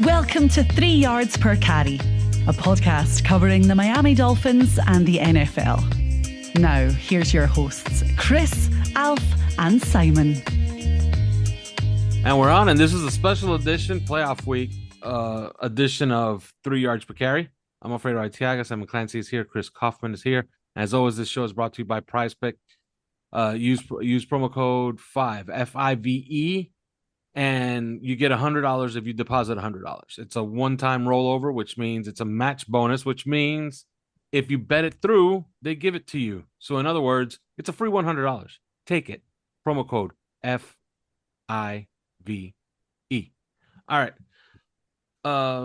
Welcome to 3 Yards Per Carry, a podcast covering the Miami Dolphins and the NFL. Now, here's your hosts, Chris, Alf, and Simon. And we're on, and this is a special edition, playoff week edition of 3 Yards Per Carry. I'm Alfredo Arteaga, Simon Clancy is here, Chris Kaufman is here. As always, this show is brought to you by PrizePick. Use promo code 5, F-I-V-E, and you get $100 if you deposit $100. It's a one-time rollover, which means it's a match bonus, which means if you bet it through, they give it to you. So in other words, it's a free $100. Take it. Promo code F-I-V-E. All right.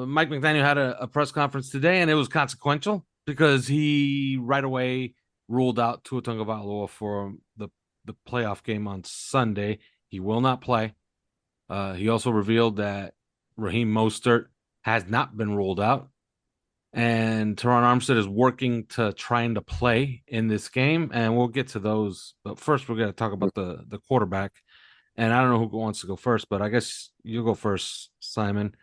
Mike McDaniel had a press conference today, and it was consequential because he right away ruled out Tua Tagovailoa for the playoff game on Sunday. He will not play. He also revealed that Raheem Mostert has not been ruled out, and Teron Armstead is working to trying to play in this game, and we'll get to those. But first, we're going to talk about the quarterback, and I don't know who wants to go first, but I guess you'll go first, Simon.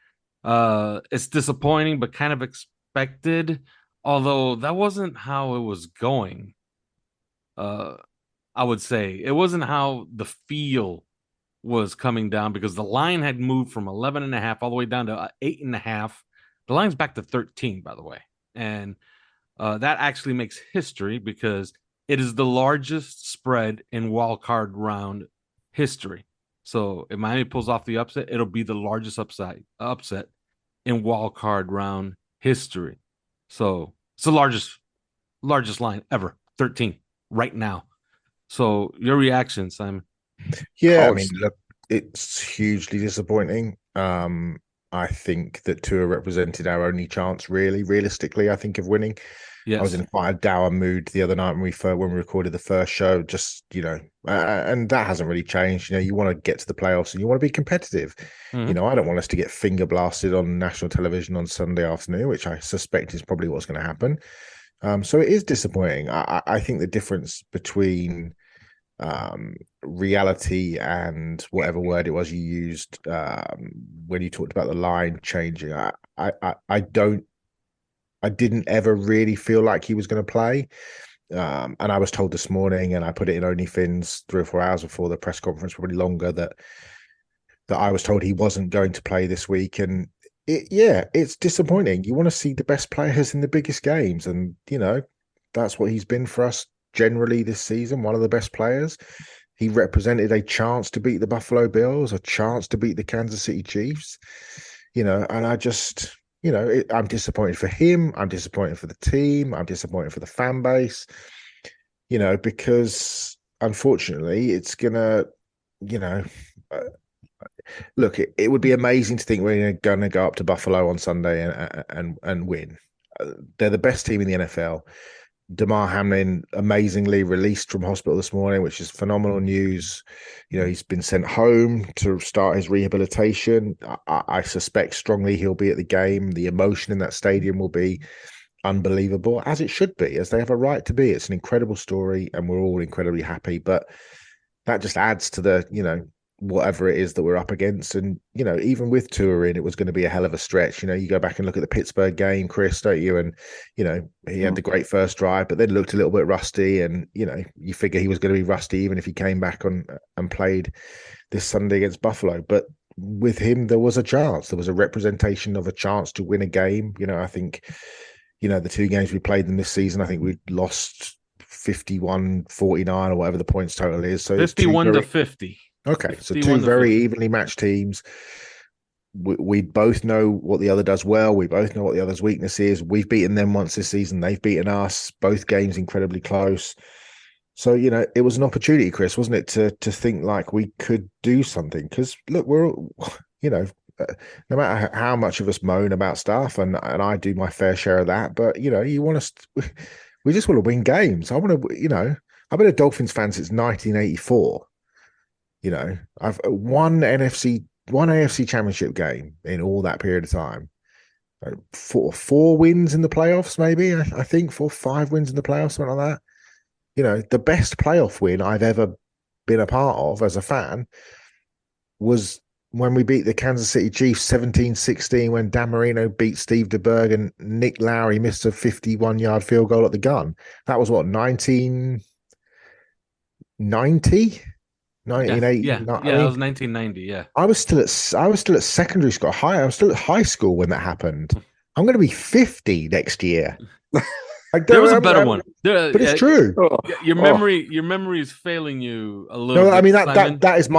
It's disappointing, but kind of expected, although that wasn't how it was going. I would say it wasn't how the feel was coming down, because the line had moved from 11.5 all the way down to 8.5. The line's back to 13, by the way. And that actually makes history because it is the largest spread in wildcard round history. So if Miami pulls off the upset, it'll be the largest upset in wildcard round history. So it's the largest line ever, 13 right now. So your reaction, Simon? Yeah, I mean, look, it's hugely disappointing. I think that Tua represented our only chance, realistically, I think, of winning. Yes. I was in quite a dour mood the other night when we recorded the first show, just, and that hasn't really changed. You want to get to the playoffs and you want to be competitive. Mm-hmm. I don't want us to get finger blasted on national television on Sunday afternoon, which I suspect is probably what's going to happen. So it is disappointing. I think the difference between reality and whatever word it was you used when you talked about the line changing, I didn't ever really feel like he was going to play, and I was told this morning, and I put it in OnlyFins 3 or 4 hours before the press conference, probably longer, that I was told he wasn't going to play this week. And it's disappointing. You want to see the best players in the biggest games, and that's what he's been for us generally this season, one of the best players. He represented a chance to beat the Buffalo Bills, a chance to beat the Kansas City Chiefs, and I just, I'm disappointed for him. I'm disappointed for the team. I'm disappointed for the fan base, because unfortunately it's gonna, look, it would be amazing to think we're going to go up to Buffalo on Sunday and win. They're the best team in the NFL. Damar Hamlin amazingly released from hospital this morning, which is phenomenal news. He's been sent home to start his rehabilitation. I suspect strongly he'll be at the game. The emotion in that stadium will be unbelievable, as it should be, as they have a right to be. It's an incredible story, and we're all incredibly happy. But that just adds to the, whatever it is that we're up against. And, even with Tua in, it was going to be a hell of a stretch. You go back and look at the Pittsburgh game, Chris, don't you? And, he had the great first drive, but then looked a little bit rusty. And, you figure he was going to be rusty even if he came back on and played this Sunday against Buffalo. But with him, there was a chance. There was a representation of a chance to win a game. I think, the 2 games we played them this season, I think we lost 51-49 or whatever the points total is. So 51-50. Okay, so 2 very evenly matched teams. We both know what the other does well. We both know what the other's weakness is. We've beaten them once this season. They've beaten us. Both games incredibly close. So, it was an opportunity, Chris, wasn't it, to think like we could do something? Because, look, we're, no matter how much of us moan about stuff, and I do my fair share of that, but, you want us, we just want to win games. I want to, I've been a Dolphins fan since 1984. I've won AFC championship game in all that period of time. Four wins in the playoffs, maybe. I think 5 wins in the playoffs, something like that. The best playoff win I've ever been a part of as a fan was when we beat the Kansas City Chiefs 17-16, when Dan Marino beat Steve DeBerg and Nick Lowry missed a 51-yard field goal at the gun. That was what, 1990? 1980? Yeah. I That mean, was 1990. Yeah. I was still at secondary school. I was still at high school when that happened. I'm going to be 50 next year. There was a better one. But it's true. Your memory is failing you a little No, bit. I mean Simon. that's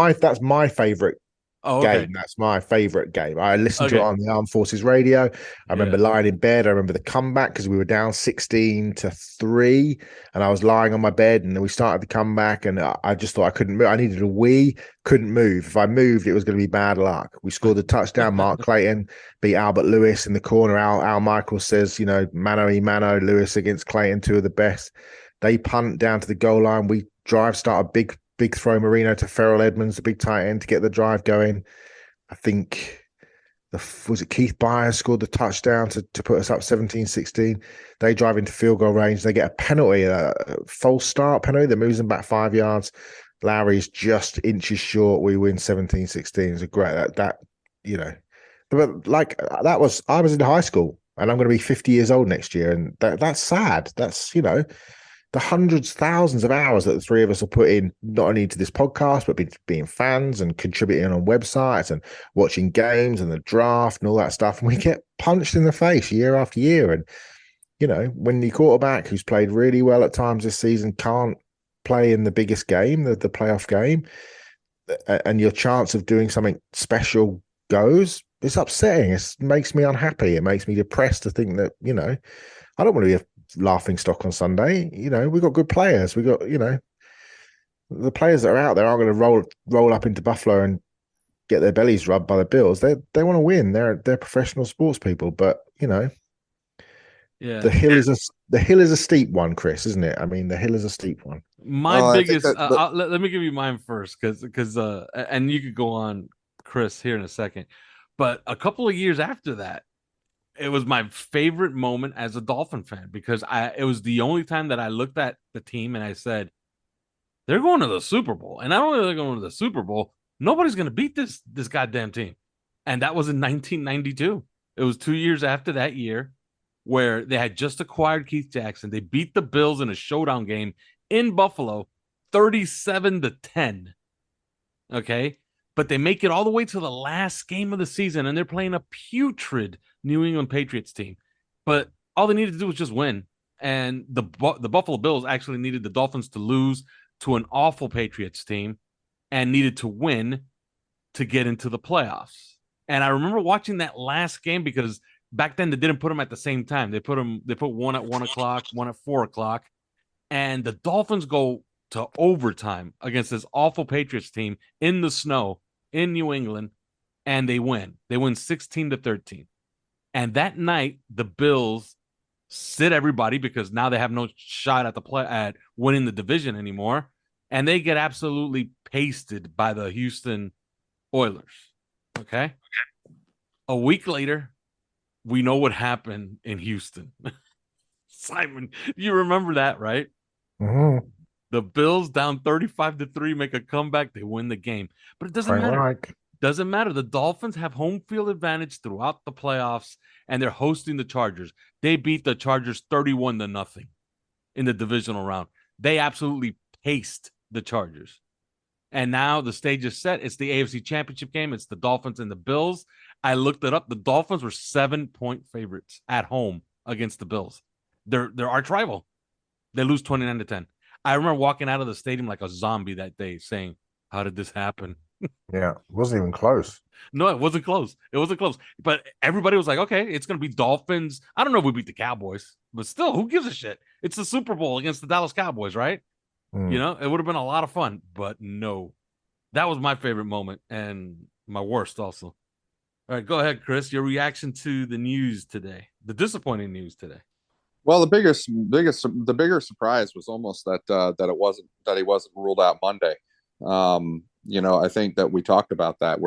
my favorite Okay. game. That's my favorite game. I listened to it Okay. on the Armed Forces radio. I remember lying in bed. I remember the comeback because we were down 16-3, and I was lying on my bed, and then we started the comeback, and I just thought I couldn't move. I needed a wee, couldn't move. If I moved, it was going to be bad luck. We scored the touchdown. Mark Clayton beat Albert Lewis in the corner. Al Michaels says, mano y mano, Lewis against Clayton, two of the best. They punt down to the goal line. We start a big throw Marino to Ferrell Edmonds, the big tight end, to get the drive going. I think was it Keith Byers scored the touchdown to put us up 17-16. They drive into field goal range. They get a penalty, a false start penalty that moves them back 5 yards. Lowry's just inches short. We win 17-16. It's a great but like I was in high school, and I'm going to be 50 years old next year, and that's sad. That's the hundreds, thousands of hours that the three of us have put in, not only into this podcast, but being fans and contributing on websites and watching games and the draft and all that stuff. And we get punched in the face year after year. And, when the quarterback who's played really well at times this season can't play in the biggest game, the playoff game, and your chance of doing something special goes, it's upsetting. It makes me unhappy. It makes me depressed to think that, I don't want to be a laughing stock on Sunday. We've got good players. We got, the players that are out there aren't going to roll up into Buffalo and get their bellies rubbed by the Bills. They want to win. They're professional sports people, but the hill is a steep one, Chris, isn't it? I mean, the hill is a steep one. My biggest. Let me give you mine first, because and you could go on, Chris, here in a second. But a couple of years after that, it was my favorite moment as a Dolphin fan, because it was the only time that I looked at the team and I said, they're going to the Super Bowl. And not only are they going to the Super Bowl, nobody's going to beat this goddamn team. And that was in 1992. It was 2 years after that year where they had just acquired Keith Jackson. They beat the Bills in a showdown game in Buffalo, 37-10. Okay? But they make it all the way to the last game of the season, and they're playing a putrid New England Patriots team. But all they needed to do was just win. And the Buffalo Bills actually needed the Dolphins to lose to an awful Patriots team and needed to win to get into the playoffs. And I remember watching that last game, because back then they didn't put them at the same time. They put one at 1 o'clock, one at 4 o'clock. And the Dolphins go to overtime against this awful Patriots team in the snow in New England, and they win. They win 16-13. And that night, the Bills sit everybody, because now they have no shot at winning the division anymore, and they get absolutely pasted by the Houston Oilers. Okay? A week later, we know what happened in Houston. Simon, you remember that, right? Mm-hmm. The Bills down 35-3 make a comeback. They win the game. But it doesn't matter. Right. Doesn't matter. The Dolphins have home field advantage throughout the playoffs, and they're hosting the Chargers. They beat the Chargers 31-0 in the divisional round. They absolutely paced the Chargers. And now the stage is set. It's the AFC Championship game. It's the Dolphins and the Bills. I looked it up. The Dolphins were 7-point favorites at home against the Bills. They're arch rival. They lose 29-10. I remember walking out of the stadium like a zombie that day saying, how did this happen? Yeah, it wasn't even close. No, it wasn't close. It wasn't close. But everybody was like, okay, it's going to be Dolphins. I don't know if we beat the Cowboys, but still, who gives a shit? It's the Super Bowl against the Dallas Cowboys, right? It would have been a lot of fun, but no. That was my favorite moment and my worst also. All right, go ahead, Chris. Your reaction to the news today, the disappointing news today. Well, the bigger surprise was almost that he wasn't ruled out Monday. I think that we talked about that.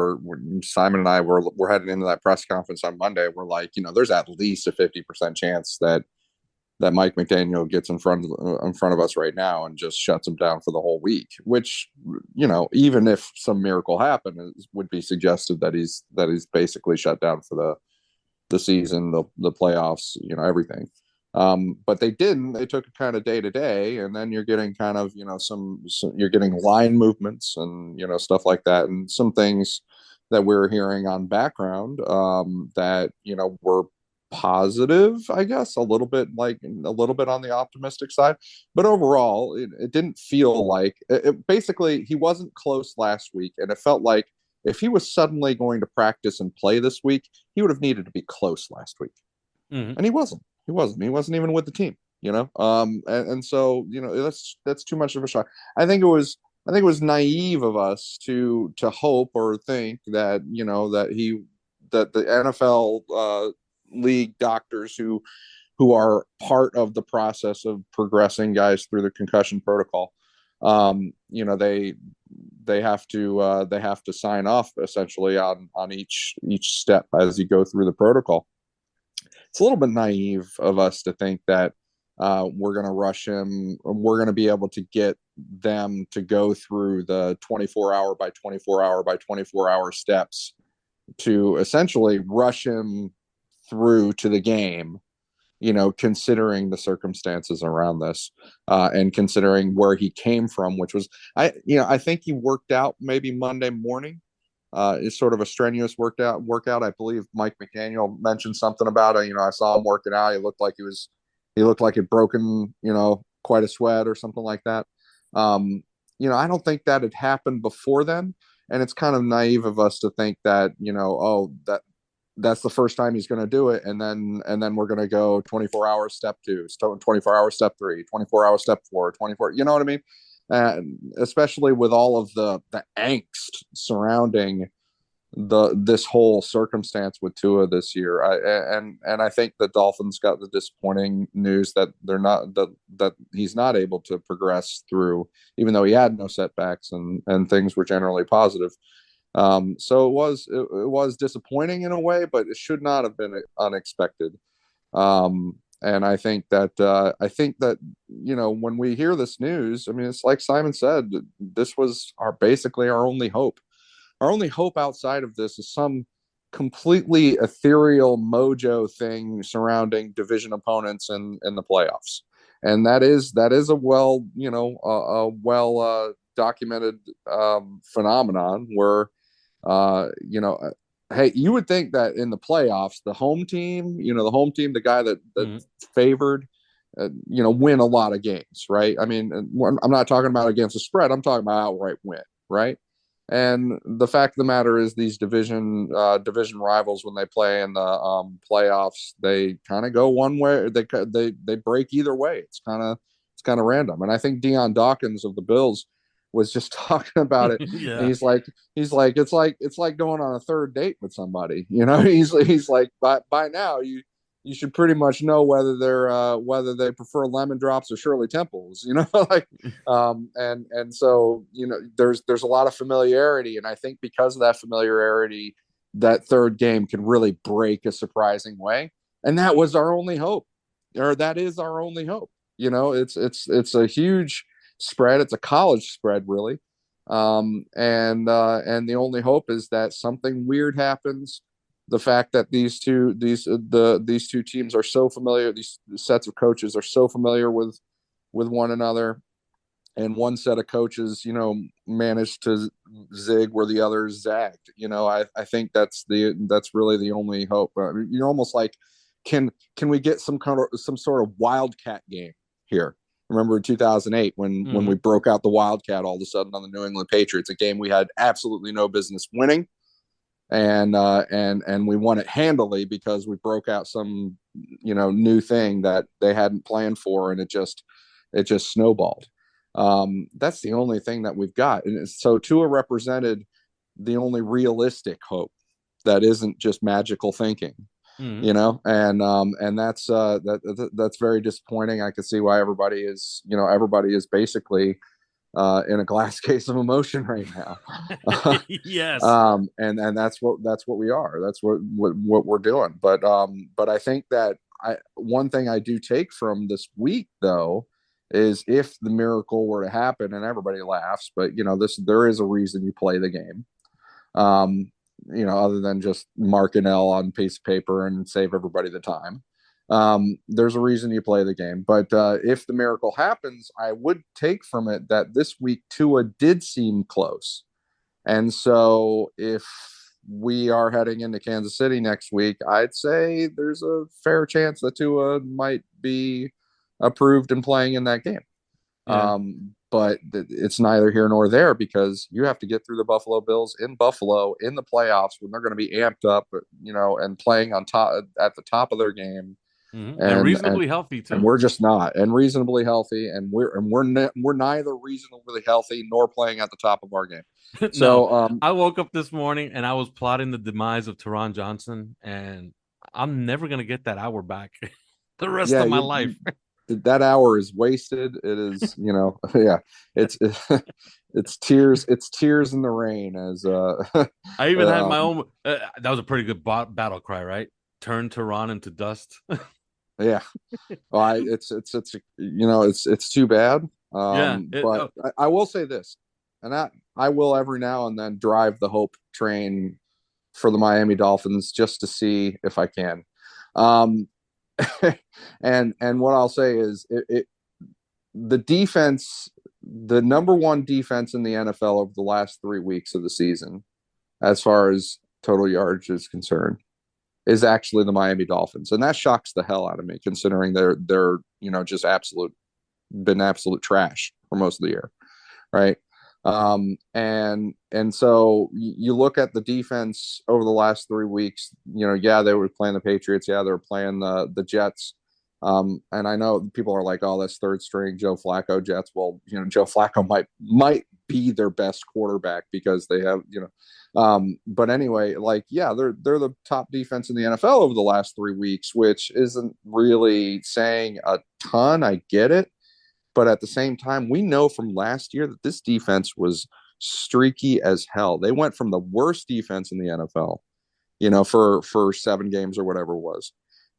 Simon and I we're heading into that press conference on Monday. We're like, there's at least a 50% chance that Mike McDaniel gets in front of us right now and just shuts him down for the whole week, which, even if some miracle happened, it would be suggested that he's basically shut down for the season, the playoffs, everything. But they didn't. They took it kind of day to day, and then you're getting kind of some you're getting line movements and stuff like that, and some things that we're hearing on background that were positive, I guess, a little bit on the optimistic side. But overall, it didn't feel like basically he wasn't close last week, and it felt like if he was suddenly going to practice and play this week, he would have needed to be close last week, and he wasn't. He wasn't even with the team, and so that's too much of a shock. I think it was naive of us to hope or think that that the NFL league doctors who are part of the process of progressing guys through the concussion protocol, they have to sign off essentially on each step as you go through the protocol. It's a little bit naive of us to think that we're going to rush him. We're going to be able to get them to go through the 24-hour by 24-hour by 24-hour steps to essentially rush him through to the game, considering the circumstances around this and considering where he came from, which was, I think he worked out maybe Monday morning. It's sort of a strenuous workout. I believe Mike McDaniel mentioned something about it. I saw him working out. He looked like he'd broken, quite a sweat or something like that. I don't think that had happened before then. And it's kind of naive of us to think that, that's the first time he's going to do it. And then we're going to go 24 hours step 2, 24 hours step 3, 24 hours step 4, 24, you know what I mean? And especially with all of the angst surrounding this whole circumstance with Tua this year. I think the Dolphins got the disappointing news that that he's not able to progress through, even though he had no setbacks and things were generally positive. So it was disappointing in a way, but it should not have been unexpected. And I think that when we hear this news, I mean, it's like Simon said, this was basically our only hope. Our only hope outside of this is some completely ethereal mojo thing surrounding division opponents in the playoffs. And that is a well documented phenomenon where, hey, you would think that in the playoffs, the home team, the guy that's favored, win a lot of games, right? I mean, I'm not talking about against a spread. I'm talking about outright win, right? And the fact of the matter is, these division rivals, when they play in the playoffs, they kind of go one way. They break either way. It's kind of random. And I think Deion Dawkins of the Bills was just talking about it. Yeah. And he's like it's like going on a third date with somebody. He's like, by now you should pretty much know whether they prefer lemon drops or Shirley Temples, and so, there's a lot of familiarity. And I think because of that familiarity, that third game can really break a surprising way. And that was our only hope, or that is our only hope. It's a huge spread. It's a college spread, really. And the only hope is that something weird happens. The fact that these two teams are so familiar, these sets of coaches are so familiar with one another, and one set of coaches, managed to zig where the others zagged. I think that's really the only hope. You're almost like, can we get some sort of wildcat game here? Remember in 2008 when we broke out the Wildcat all of a sudden on the New England Patriots, a game we had absolutely no business winning. And we won it handily because we broke out some, new thing that they hadn't planned for, and it just snowballed. That's the only thing that we've got. And so Tua represented the only realistic hope that isn't just magical thinking, and that's very disappointing. I can see why everybody is basically in a glass case of emotion right now. Yes. And that's what we are. That's what we're doing. But I think that one thing I do take from this week though is if the miracle were to happen, and everybody laughs, but there is a reason you play the game. Other than just mark an L on a piece of paper and save everybody the time. There's a reason you play the game. But if the miracle happens, I would take from it that this week Tua did seem close. And so if we are heading into Kansas City next week, I'd say there's a fair chance that Tua might be approved and playing in that game. Yeah. But it's neither here nor there because you have to get through the Buffalo Bills in Buffalo in the playoffs when they're going to be amped up, and playing at the top of their game. Mm-hmm. And reasonably healthy too. And we're just not, and reasonably healthy, and we're neither reasonably healthy nor playing at the top of our game. So I woke up this morning and I was plotting the demise of Teron Johnson, and I'm never gonna get that hour back the rest of my life. That hour is wasted. It is, it's tears. It's tears in the rain. As I even had my own. That was a pretty good battle cry, right? Turn Teron into dust. Yeah, well, it's too bad. But I will say this, and I will every now and then drive the hope train for the Miami Dolphins just to see if I can. And what I'll say is the defense, the number one defense in the NFL over the last 3 weeks of the season, as far as total yardage is concerned, is actually the Miami Dolphins. And that shocks the hell out of me considering they're just been absolute trash for most of the year. Right. And so you look at the defense over the last 3 weeks, they were playing the Patriots. Yeah, they were playing the Jets. And I know people are like, oh, that's third string Joe Flacco Jets. Well, Joe Flacco might be their best quarterback because they have, but anyway, they're the top defense in the NFL over the last 3 weeks, which isn't really saying a ton. I get it. But at the same time, we know from last year that this defense was streaky as hell. They went from the worst defense in the NFL, for 7 games or whatever it was,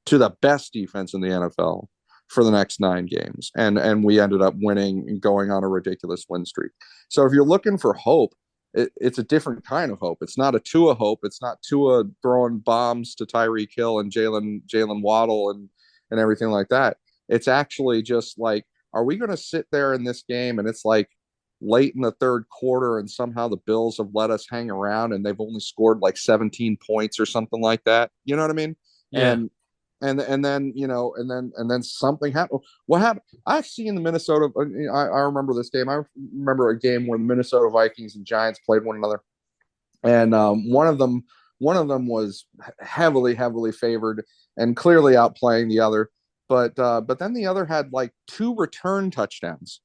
to the best defense in the NFL for the next 9 games. And we ended up winning and going on a ridiculous win streak. So if you're looking for hope, it's a different kind of hope. It's not a Tua hope. It's not Tua throwing bombs to Tyreek Hill and Jalen Waddle and everything like that. It's actually just like, are we going to sit there in this game and it's like late in the third quarter and somehow the Bills have let us hang around and they've only scored like 17 points or something like that? You know what I mean? Yeah. And then something happened. What happened? I've seen the Minnesota. I remember this game. I remember a game where the Minnesota Vikings and Giants played one another, and one of them was heavily favored and clearly outplaying the other. But then the other had like 2 return touchdowns,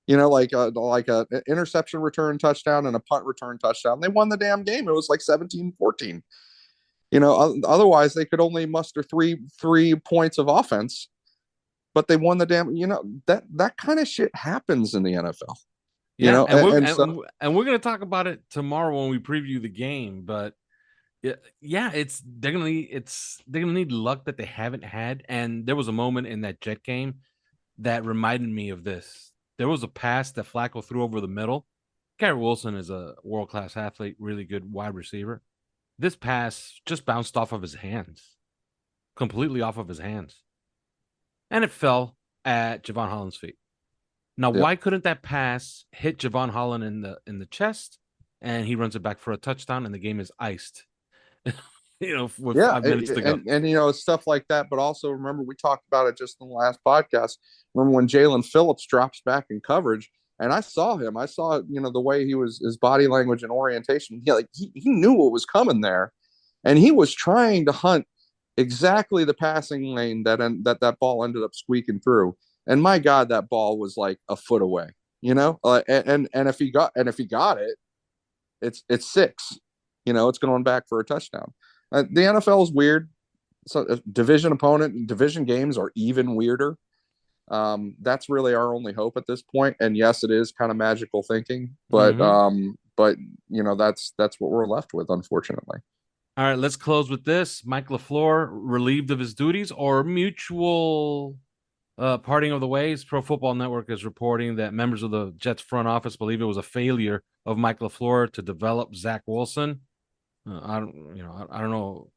like a interception return touchdown and a punt return touchdown. They won the damn game. It was like 17-14. Otherwise they could only muster three points of offense, but they won the damn. That kind of shit happens in the NFL. And we're gonna talk about it tomorrow when we preview the game, but. Yeah, they're gonna need luck that they haven't had. And there was a moment in that Jet game that reminded me of this. There was a pass that Flacco threw over the middle. Garrett Wilson is a world-class athlete, really good wide receiver. This pass just bounced off of his hands, completely off of his hands, and it fell at Javon Holland's feet. Now, why couldn't that pass hit Javon Holland in the chest, and he runs it back for a touchdown, and the game is iced? With 5 minutes to go. And stuff like that. But also remember, we talked about it just in the last podcast. Remember when Jalen Phillips drops back in coverage, and I saw him. I saw, the way his body language and orientation. He knew what was coming there, and he was trying to hunt exactly the passing lane that ball ended up squeaking through. And my God, that ball was like a foot away. And if he got it, it's 6. It's going back for a touchdown. The NFL is weird. So division opponent and division games are even weirder. That's really our only hope at this point. And yes, it is kind of magical thinking, but that's what we're left with, unfortunately. All right, let's close with this. Mike LaFleur relieved of his duties or mutual parting of the ways. Pro Football Network is reporting that members of the Jets front office believe it was a failure of Mike LaFleur to develop Zach Wilson. I don't know.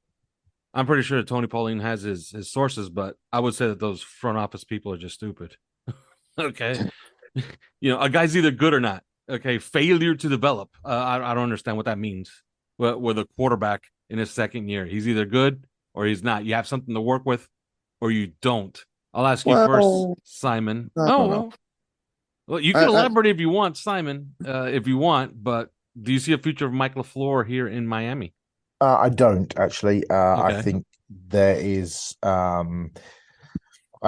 I'm pretty sure Tony Pauline has his sources, but I would say that those front office people are just stupid. Okay. A guy's either good or not. Okay. Failure to develop. I don't understand what that means. With a quarterback in his second year, he's either good or he's not. You have something to work with or you don't. I'll ask you first, Simon. I don't know. Well, you can elaborate if you want, Simon, if you want, but do you see a future of Mike LaFleur here in Miami? I don't actually. Okay. I think there is. I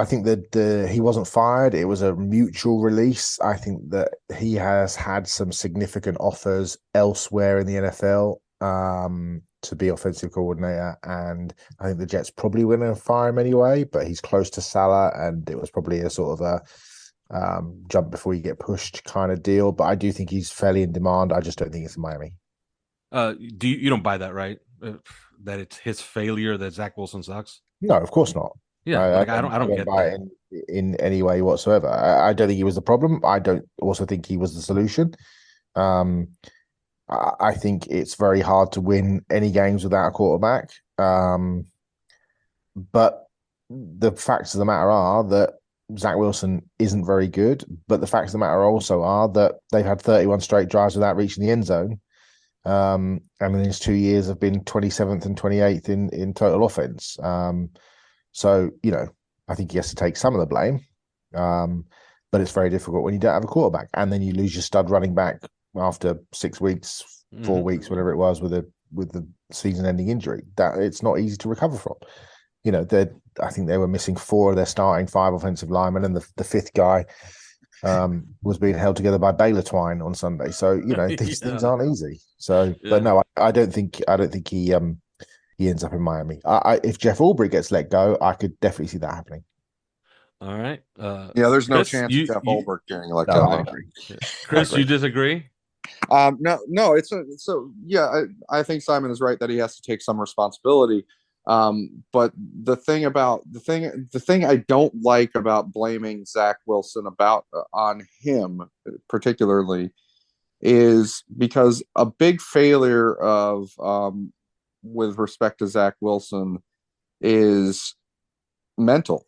think that he wasn't fired. It was a mutual release. I think that he has had some significant offers elsewhere in the NFL to be offensive coordinator, and I think the Jets probably were going to fire him anyway. But he's close to Salah, and it was probably a sort of a jump before you get pushed kind of deal. But I do think he's fairly in demand. I just don't think it's in Miami. You don't buy that, right? That it's his failure that Zach Wilson sucks? No, of course not. Yeah, I don't get buy that in any way whatsoever. I don't think he was the problem. I don't also think he was the solution. I think it's very hard to win any games without a quarterback. But the facts of the matter are that Zach Wilson isn't very good. But the facts of the matter also are that they've had 31 straight drives without reaching the end zone. And in his 2 years have been 27th and 28th in total offense. So, I think he has to take some of the blame. But it's very difficult when you don't have a quarterback. And then you lose your stud running back after 6 weeks, 4 weeks, whatever it was, with the season-ending injury. That it's not easy to recover from. I think they were missing 4 of their starting 5 offensive linemen, and the fifth guy was being held together by baler twine on Sunday. So these things aren't easy. So, but no, I don't think he ends up in Miami. If Jeff Albury gets let go, I could definitely see that happening. All right. There's no chance of Jeff Albury getting let go. I agree. Chris, you disagree? No. I think Simon is right that he has to take some responsibility. But the thing I don't like about blaming Zach Wilson on him particularly is because a big failure of with respect to Zach Wilson is mental,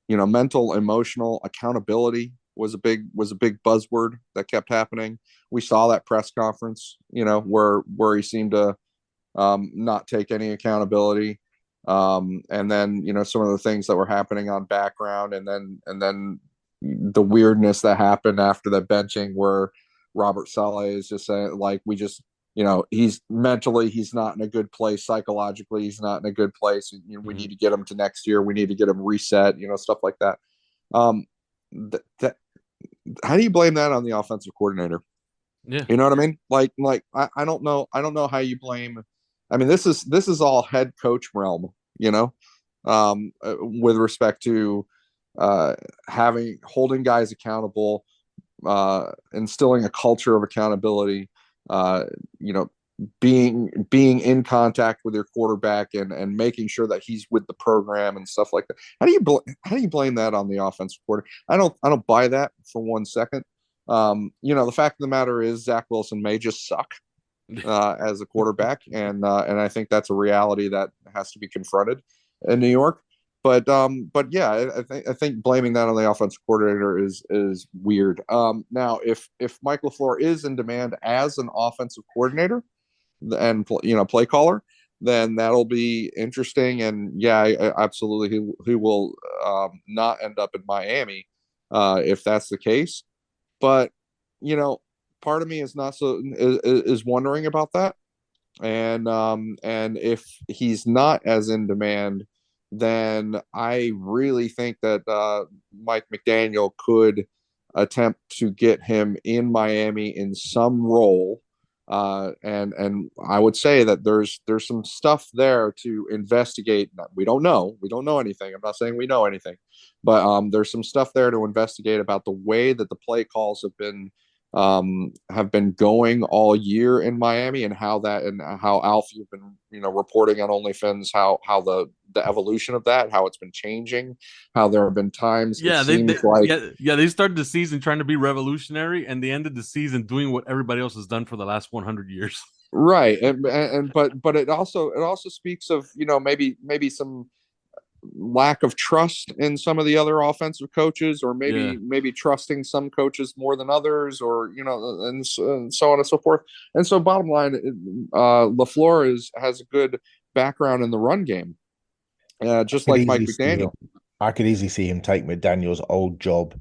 mental, emotional accountability was a big buzzword that kept happening. We saw that press conference, where he seemed to not take any accountability. And then, some of the things that were happening on background, and then the weirdness that happened after the benching where Robert Saleh is just saying, like, we just, he's mentally, he's not in a good place. Psychologically, he's not in a good place. We need to get him to next year. We need to get him reset, stuff like that. How do you blame that on the offensive coordinator? Yeah. You know what I mean? Like, I don't know how you blame. I mean, this is all head coach realm, with respect to holding guys accountable, instilling a culture of accountability, being in contact with your quarterback and making sure that he's with the program and stuff like that. How do you blame that on the offensive coordinator? I don't buy that for 1 second. The fact of the matter is Zach Wilson may just suck as a quarterback, and I think that's a reality that has to be confronted in New York. But yeah, I think blaming that on the offensive coordinator is weird. Now, if Mike LaFleur is in demand as an offensive coordinator and play caller, then that'll be interesting. And yeah, absolutely, he will not end up in Miami if that's the case. But part of me is is wondering about that, and if he's not as in demand, then I really think that Mike McDaniel could attempt to get him in Miami in some role, and I would say that there's some stuff there to investigate. We don't know anything. I'm not saying we know anything, but there's some stuff there to investigate about the way that the play calls have been have been going all year in Miami, and how Alf, you've been reporting on OnlyFins how the evolution of that, how it's been changing, how there have been times they started the season trying to be revolutionary, and they ended the season doing what everybody else has done for the last 100 years. Right, but it also speaks of maybe some lack of trust in some of the other offensive coaches, or maybe trusting some coaches more than others, or and so on and so forth. And so bottom line, LaFleur has a good background in the run game, just like Mike McDaniel. I could easily see him take McDaniel's old job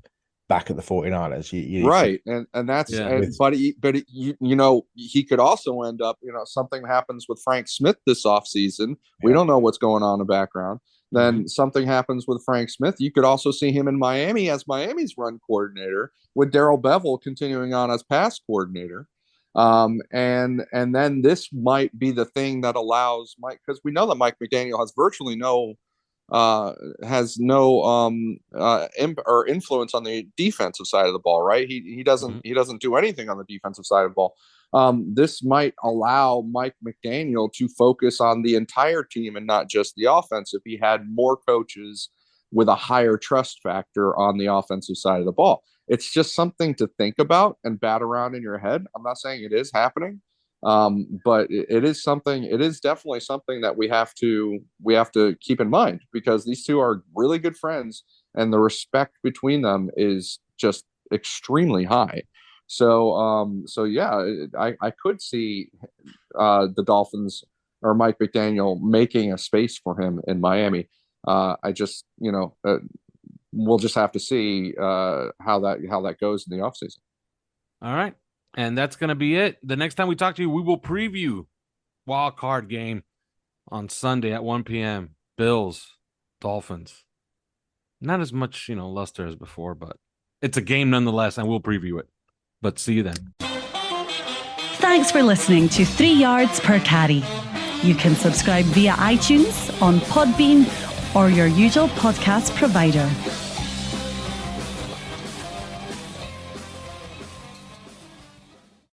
back at the 49ers. Right. And that's, but he could also end up, something happens with Frank Smith this offseason. We don't know what's going on in the background. Then something happens with Frank Smith. You could also see him in Miami as Miami's run coordinator, with Darrell Bevel continuing on as pass coordinator. And then this might be the thing that allows Mike, because we know that Mike McDaniel has virtually no influence on the defensive side of the ball, right? He doesn't do anything on the defensive side of the ball. This might allow Mike McDaniel to focus on the entire team and not just the offense, if he had more coaches with a higher trust factor on the offensive side of the ball. It's just something to think about and bat around in your head. I'm not saying it is happening, but it is something. It is definitely something that we have to keep in mind, because these two are really good friends, and the respect between them is just extremely high. So yeah, I could see the Dolphins or Mike McDaniel making a space for him in Miami. I just we'll just have to see how that goes in the offseason. All right. And that's going to be it. The next time we talk to you, we will preview Wildcard game on Sunday at 1 p.m. Bills, Dolphins. Not as much, luster as before, but it's a game nonetheless, and we'll preview it. But see you then. Thanks for listening to 3 Yards Per Carry. You can subscribe via iTunes, on Podbean, or your usual podcast provider.